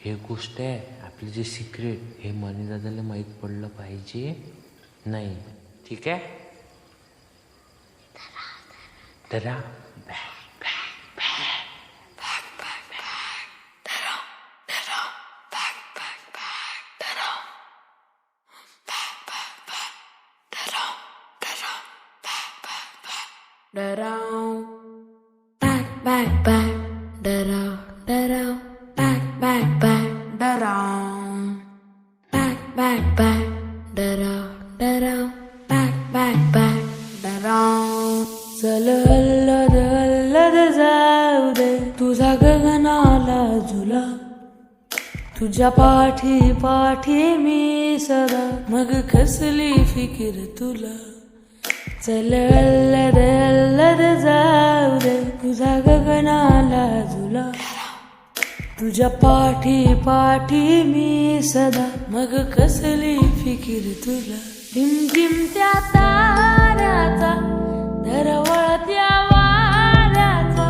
एक गोष्ट आहे, आपले जे सिक्रेट हे मनी दादाला माहीत पडलं पाहिजे नाही. ठीक आहे. धरा. डराओ back back back डराओ डराओ back back back डराओ back back back डराओ डराओ back back back डराओ. चल हल्लद हल्लद जाऊ दे तुझा गगनाला झुला, तुझ्या पाठी पाठी मी सदा, मग कसली फिकीर तुला. चल हल्लद हल्लद जाऊ दे तुझा गगनाला झुला, तुझ्या पाठी पाठी मी सदा, मग कसली फिकीर तुला. टिमटिमत्या ताऱ्याचा दरवळत्या वाऱ्याचा,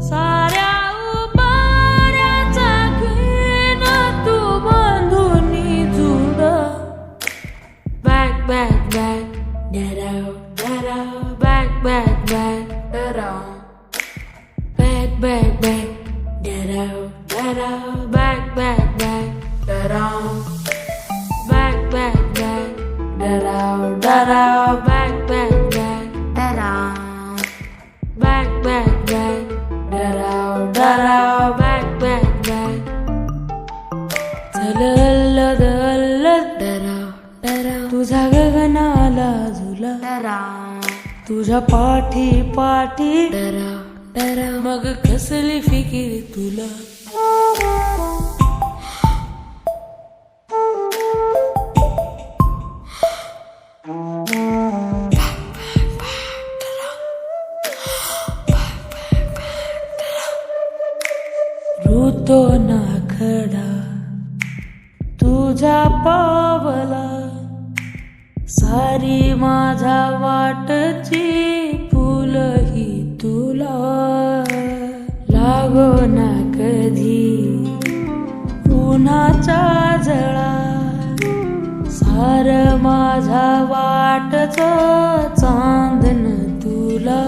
साऱ्या उभाऱ्याचा घेण तू बांधून जुड. बॅक बॅक बॅक डराओ डराओ back back back डराओ back back back डराओ डराओ back back back डराओ back back back डराओ डराओ back back back डराओ back back back डराओ डराओ back back back. चल हल्लद हल्लद डराओ डराओ तुझा गगनाला झुला, डराओ तुझ्या पाठी पाठी डराओ डराओ, मग कसली फिकीर तुला. ऋतो ना खडा तुझ्या पावला, सारी माझ्या वाटची फुलही तुला. लागो ना कधी उन्हाचा जळा, सार माझ्या वाटच चांदन तुला.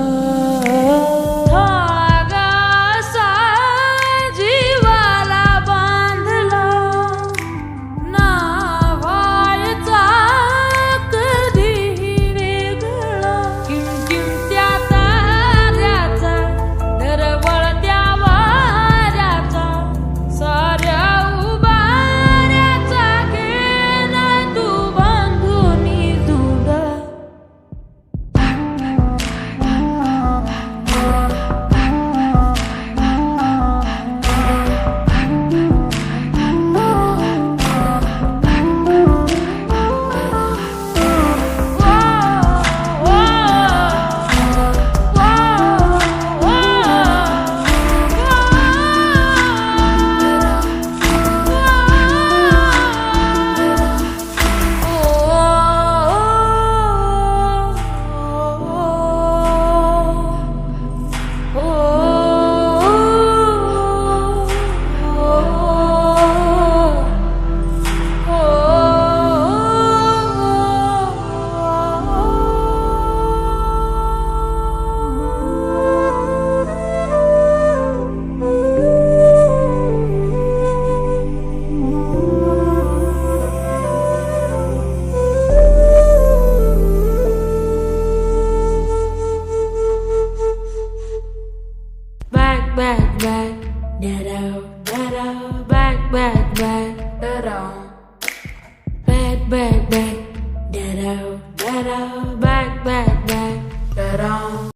Back back डराओ डराओ back back back डराओ back back back डराओ डराओ